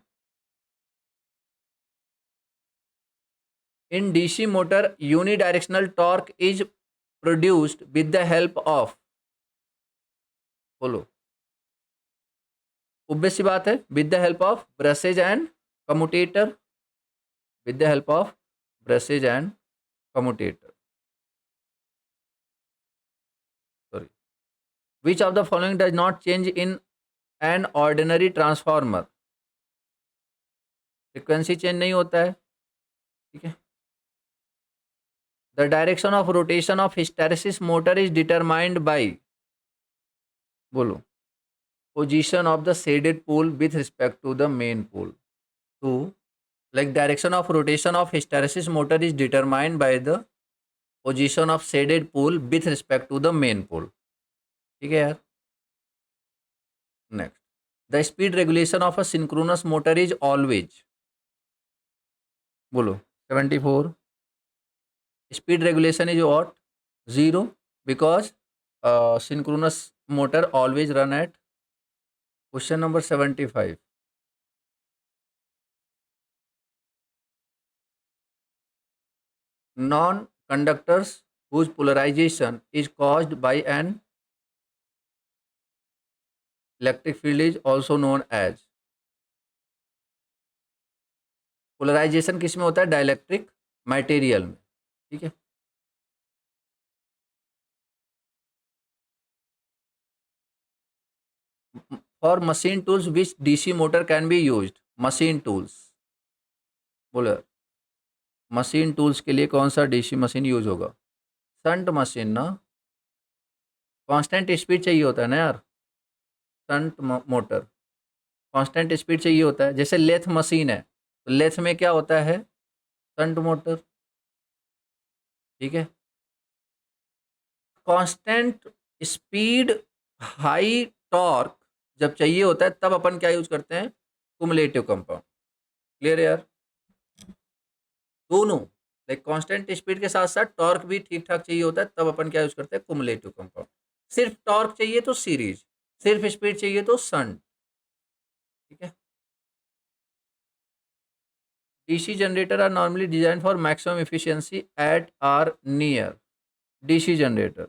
In DC motor, unidirectional torque is produced with the help of, बोलो, obvious सी बात है, with the help of brushes and commutator. With the help of brushes and commutator. Sorry. Which of the following does not change in an ordinary transformer? Frequency change नहीं होता है, ठीक है. The direction of rotation of hysteresis motor is determined by, बोलो, position of the shaded pole with respect to the main pole. So, like direction of rotation of hysteresis motor is determined by the position of shaded pole with respect to the main pole. ठीक है यार. Next, the speed regulation of a synchronous motor is always, बोलो, 74. Speed regulation is what? 0, because synchronous motor always run at. Question number 75. Non-conductors whose polarization is caused by an electric field is also known as. Polarization किस में होता है? Dielectric material में, ठीक है. For machine tools which DC motor can be used. Machine tools, बोलो, machine tools के लिए कौन सा डीसी मशीन यूज होगा? शंट मशीन ना. कांस्टेंट स्पीड चाहिए होता है ना यार. शंट मोटर कांस्टेंट स्पीड चाहिए होता है. जैसे लेथ मशीन है, तो लेथ में क्या होता है? शंट मोटर, ठीक है. कांस्टेंट स्पीड, हाई टॉर्क जब चाहिए होता है तब अपन क्या यूज करते हैं? Cumulative compound. क्लियर है यार? दोनों, लाइक कांस्टेंट स्पीड के साथ साथ टॉर्क भी ठीक ठाक चाहिए होता है, तब अपन क्या यूज करते हैं? Cumulative compound. सिर्फ टॉर्क चाहिए तो सीरीज, सिर्फ स्पीड चाहिए तो शंट, ठीक है. DC generator are normally designed for maximum efficiency at or near. DC generator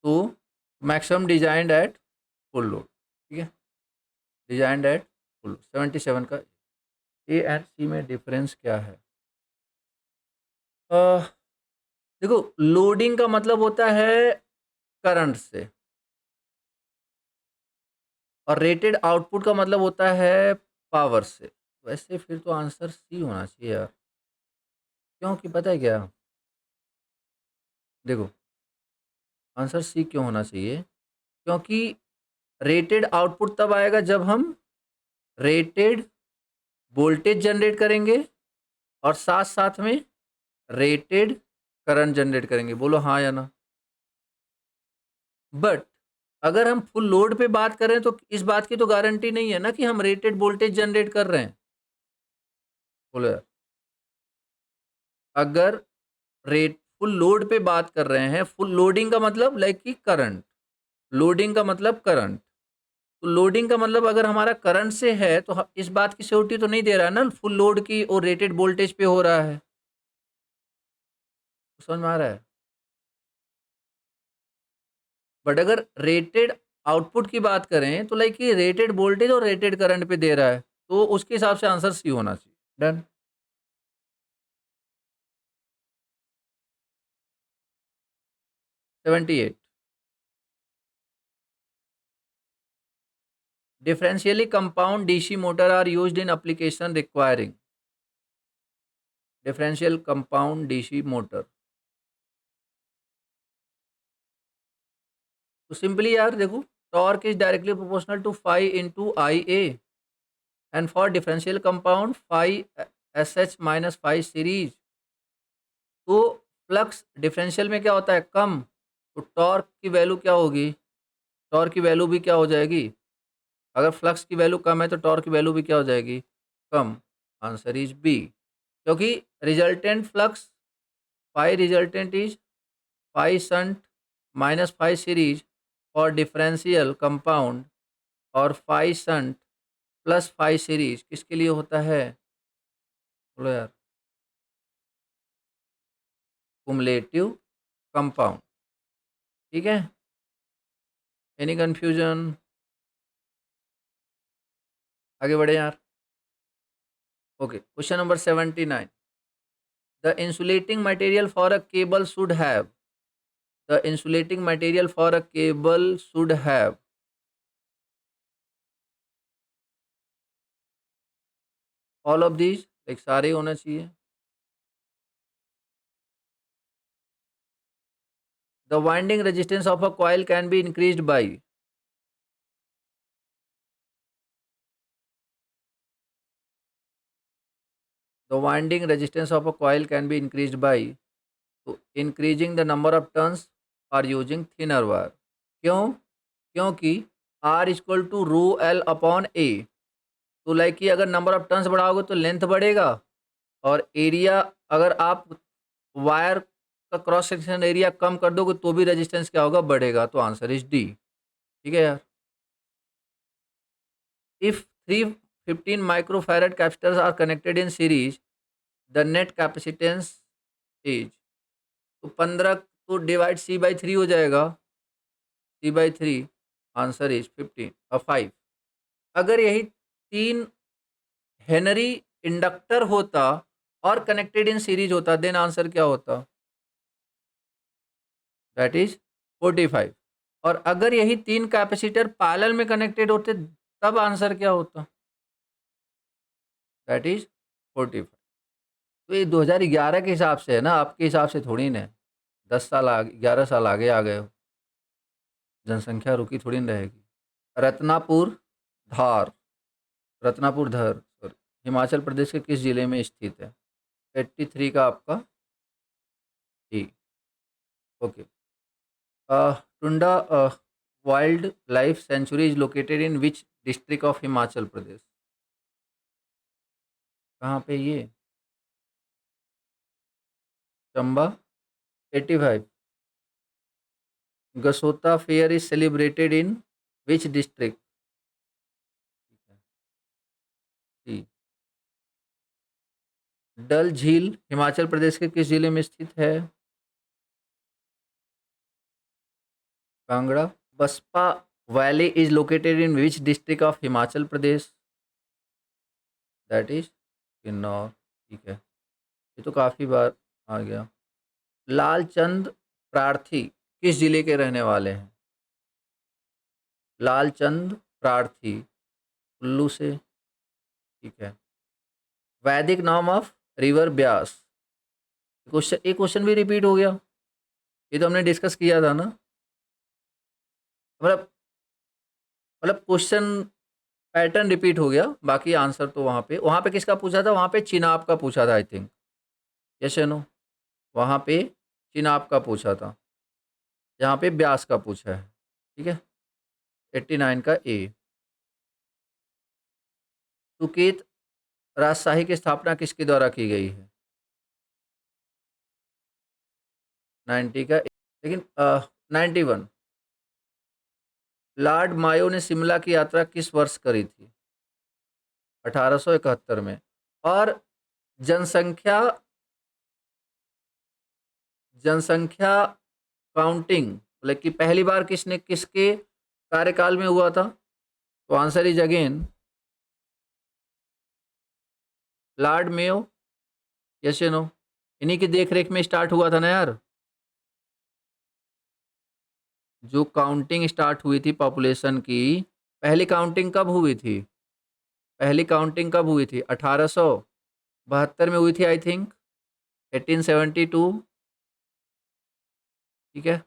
to maximum designed at full load, ठीक है. Designed at full. 77 का ए एंड सी में डिफरेंस क्या है? देखो, लोडिंग का मतलब होता है करंट से, और रेटेड आउटपुट का मतलब होता है पावर से. वैसे फिर तो आंसर सी होना चाहिए यार, क्योंकि पता है क्या, देखो, आंसर सी क्यों होना चाहिए? क्योंकि रेटेड आउटपुट तब आएगा जब हम रेटेड वोल्टेज जनरेट करेंगे और साथ साथ में रेटेड करंट जनरेट करेंगे. बोलो हाँ या ना. बट अगर हम फुल लोड पे बात करें तो इस बात की तो गारंटी नहीं है ना कि हम रेटेड वोल्टेज जनरेट कर रहे हैं. बोलो यार, अगर रेट फुल लोड पे बात कर रहे हैं, फुल लोडिंग का मतलब लाइक कि करंट, लोडिंग का मतलब करंट, तो लोडिंग का मतलब अगर हमारा करंट से है तो इस बात की श्योरिटी तो नहीं दे रहा है ना फुल लोड की और रेटेड वोल्टेज पे हो रहा है. समझ में आ रहा है? बट अगर रेटेड आउटपुट की बात करें तो लाइक ये रेटेड वोल्टेज और रेटेड करंट पे दे रहा है, तो उसके हिसाब से आंसर सी होना चाहिए. Done. $78. Differentially compound DC motor are used in application requiring. Differential compound DC motor. तो सिंपली यार देखो, torque is directly proportional to phi into I A, and for differential compound phi S H minus phi series. तो flux differential में क्या होता है? कम. तो torque की वैल्यू क्या होगी? टॉर्क की वैल्यू भी क्या हो जाएगी? अगर फ्लक्स की वैल्यू कम है तो टॉर्क की वैल्यू भी क्या हो जाएगी? कम. आंसर इज बी, क्योंकि resultant flux phi resultant is phi shunt -5 series और डिफरेंशियल कंपाउंड और 5 शंट +5 सीरीज किसके लिए होता है? बोलो यार। Cumulative compound. ठीक है, एनी कंफ्यूजन? आगे बढ़े यार। Okay, question number 79। The insulating material for a cable should have, the insulating material for a cable should have all of these, like सारे होना चाहिए। The winding resistance of a coil can be increased by, the winding resistance of a coil can be increased by to increasing the number of turns or using thinner wire। क्यों? क्योंकि R equal to रू L upon ए। तो like कि अगर number of turns बढ़ाओगे तो length बढ़ेगा, और area अगर आप वायर का क्रॉस सेक्शन एरिया कम कर दोगे तो भी रेजिस्टेंस क्या होगा? बढ़ेगा। तो आंसर इज डी। ठीक है यार। If 315 microfarad capacitors are connected in series, the net capacitance is, तो 15 तो डिवाइड C/3 हो जाएगा, C/3। आंसर इज 15 और 5। अगर यही 3 हेनरी इंडक्टर होता और कनेक्टेड इन सीरीज होता, देन आंसर क्या होता? That is 45। और अगर यही 3 कैपेसिटर पैरेलल में कनेक्टेड होते, तब आंसर क्या होता? That is 45। तो ये 2011 के हिसाब से है ना, आपके हिसाब से थोड़ी ना है। 10 साल आगे, 11 साल आगे आ गए हो, जनसंख्या रुकी थोड़ी ना रहेगी। रत्नापुर धार, रत्नापुर धार सॉरी, हिमाचल प्रदेश के किस जिले में स्थित है? 83 का आपका जी। Okay. Tunda wildlife sanctuary is located in which district of Himachal Pradesh? कहाँ पे ये? Chamba. 85। Gasota fair is celebrated in which district? जी। डल झील हिमाचल प्रदेश के किस जिले में स्थित है? Kangra. Baspa valley is located in which district of Himachal Pradesh? That is Kinnaur. ठीक है, ये तो काफ़ी बार आ गया। लालचंद प्रार्थी किस जिले के रहने वाले हैं? लालचंद प्रार्थी कुल्लू से। ठीक है। वैदिक नाम ऑफ रिवर ब्यास, क्वेश्चन एक क्वेश्चन भी रिपीट हो गया, ये तो हमने डिस्कस किया था ना। मतलब मतलब क्वेश्चन पैटर्न रिपीट हो गया, बाकी आंसर तो वहाँ पे किसका पूछा था? वहाँ पे चिनाब का पूछा था आई थिंक। यस या नो? वहाँ पे चिनाब का पूछा था, यहाँ पे ब्यास का पूछा है। ठीक है, 89 का ए। सुकेत राजशाही की स्थापना किसके द्वारा की गई है? 90 का ए। लेकिन 91। लॉर्ड मायो ने शिमला की यात्रा किस वर्ष करी थी? 1871 में। और जनसंख्या जनसंख्या काउंटिंग मतलब कि पहली बार किसके कार्यकाल में हुआ था? तो answer is again Lord Mayo. Yes या नो? इन्हीं की देखरेख में स्टार्ट हुआ था ना यार, जो काउंटिंग स्टार्ट हुई थी पॉपुलेशन की। पहली काउंटिंग कब हुई थी? पहली काउंटिंग कब हुई थी? 1872 में हुई थी आई थिंक, 1872। ठीक है,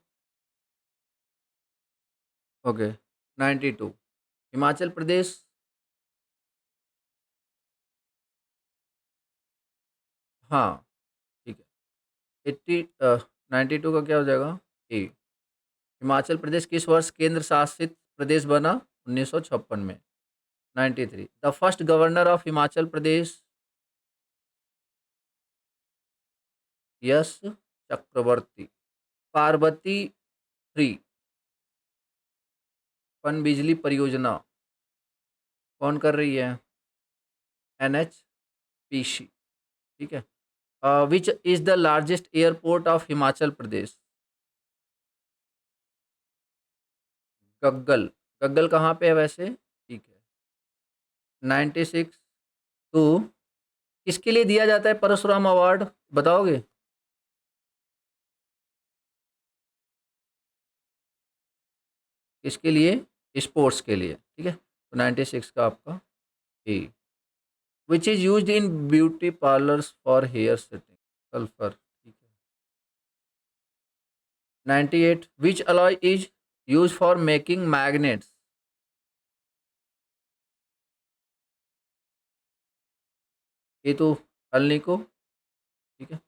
ओके। 92। हिमाचल प्रदेश। हाँ, ठीक है। 92 का क्या हो जाएगा? ए। हिमाचल प्रदेश किस वर्ष केंद्र शासित प्रदेश बना? 1956 में। 93। The first governor of Himachal Pradesh? S Chakravarti. Parvati three, पनबिजली परियोजना कौन कर रही है? NHPC, ठीक है। Which is the largest airport of Himachal Pradesh? Gaggal. Gaggal कहाँ पे है वैसे? ठीक है। 96 टू, किसके लिए दिया जाता है परशुराम अवार्ड, बताओगे? किसके लिए? स्पोर्ट्स के लिए, ठीक है। तो 96 का आपका A. Which is used in beauty parlours for hair setting? Sulphur, ठीक है। 98, which alloy is use for making magnets? ये तो अल्निको, ठीक है।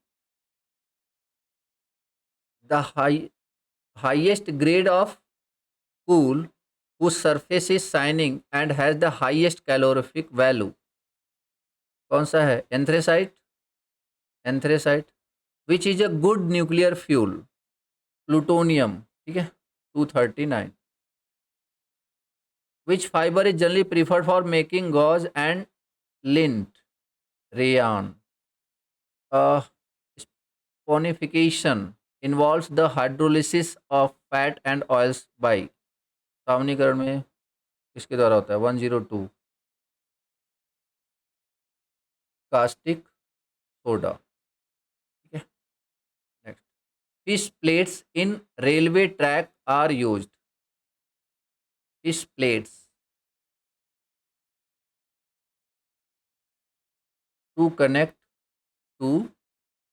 The highest grade of cool whose surface is shining and has the highest calorific value? कौन सा है? Anthracite. Anthracite. Which is a good nuclear fuel? Plutonium, ठीक है। 239। Which fibre is generally preferred for making gauze and lint? Rayon. Saponification involves the hydrolysis of fat and oils by, सावनीकरण में किसके द्वारा होता है? 102, कास्टिक सोडा, ठीक है। Next, fish plates in railway track are used? Fish plates to connect to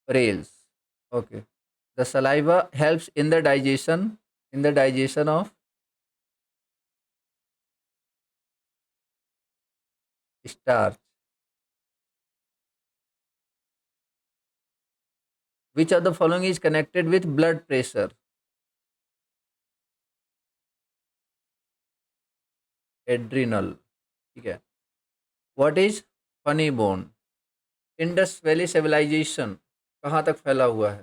rails. Okay. The saliva helps in the digestion of starch. Which of the following is connected with blood pressure? Adrenal, ठीक है। What is funny bone? Indus Valley civilization कहाँ तक फैला हुआ है,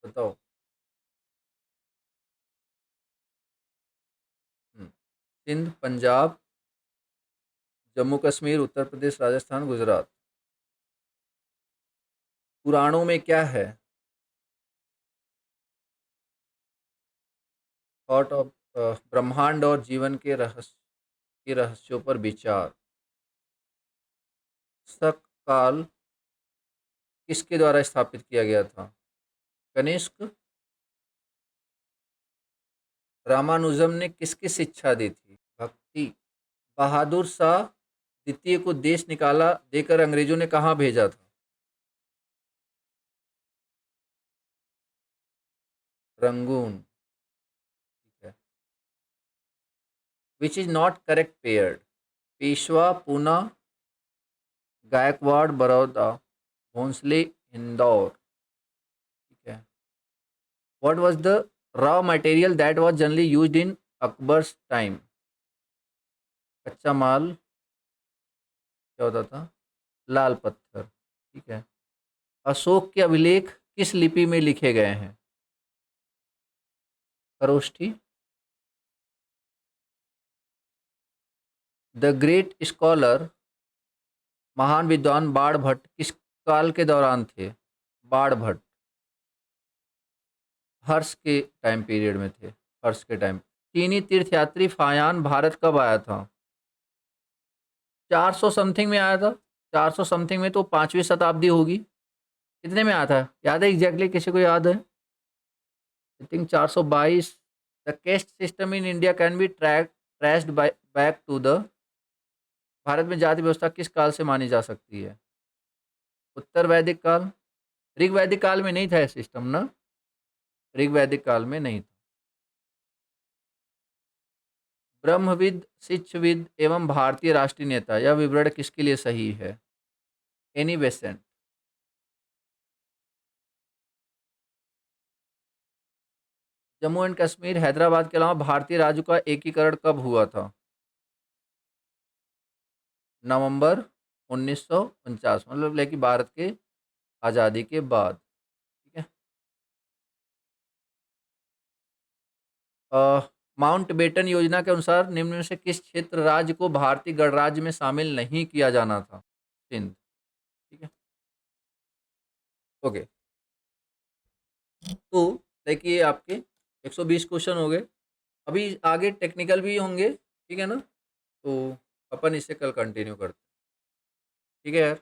बताओ? सिंध, पंजाब, जम्मू कश्मीर, उत्तर प्रदेश, राजस्थान, गुजरात। पुराणों में क्या है? थॉट ऑफ ब्रह्मांड और जीवन के रहस्यों पर विचार। सककाल किसके द्वारा स्थापित किया गया था? कनिष्क। रामानुजम ने किसकी शिक्षा दी थी? भक्ति। बहादुर शाह द्वितीय को देश निकाला देकर अंग्रेजों ने कहाँ भेजा था? रंगून, ठीक है। Which is not correct paired? Peshwa, Poona, Gaikwad, Baroda, Bhonsle, Indore, ठीक है। What was the raw material that was generally used in Akbar's time? कच्चा माल क्या होता था? लाल पत्थर, ठीक है। अशोक के अभिलेख किस लिपि में लिखे गए हैं? खरोष्ठी। द ग्रेट स्कॉलर, महान विद्वान बाण भट्ट किस काल के दौरान थे? बाण भट्ट हर्ष के टाइम पीरियड में थे, हर्ष के टाइम। चीनी तीर्थयात्री फायान भारत कब आया था? 400 समथिंग में आया था। 400 समथिंग में तो 5वीं शताब्दी होगी। कितने में आया था, याद है एग्जैक्टली? किसी को याद है? I think 422। The caste system in India can be traced back to the, Bharat में जाति व्यवस्था किस काल से मानी जा सकती है? उत्तर वैदिक काल। ऋग वैदिक काल में नहीं था यह सिस्टम ना, ऋग वैदिक काल में नहीं था। ब्रह्मविद, शिक्षविद एवं भारतीय राष्ट्रीय नेता, यह विवरण किसके लिए सही है? Annie Besant. Jammu and Kashmir, Hyderabad के अलावा भारतीय राज्यों का एकीकरण कब हुआ था? नवंबर 1949, मतलब लेकिन भारत के आज़ादी के बाद, ठीक है। माउंट बेटन योजना के अनुसार निम्न में से किस क्षेत्र राज्य को भारतीय गणराज्य में शामिल नहीं किया जाना था? सिंध। ठीक है, ओके। तो देखिए आपके 120 क्वेश्चन हो गए। अभी आगे टेक्निकल भी होंगे, ठीक है ना? तो अपन इसे कल कंटिन्यू करते हैं, ठीक है यार।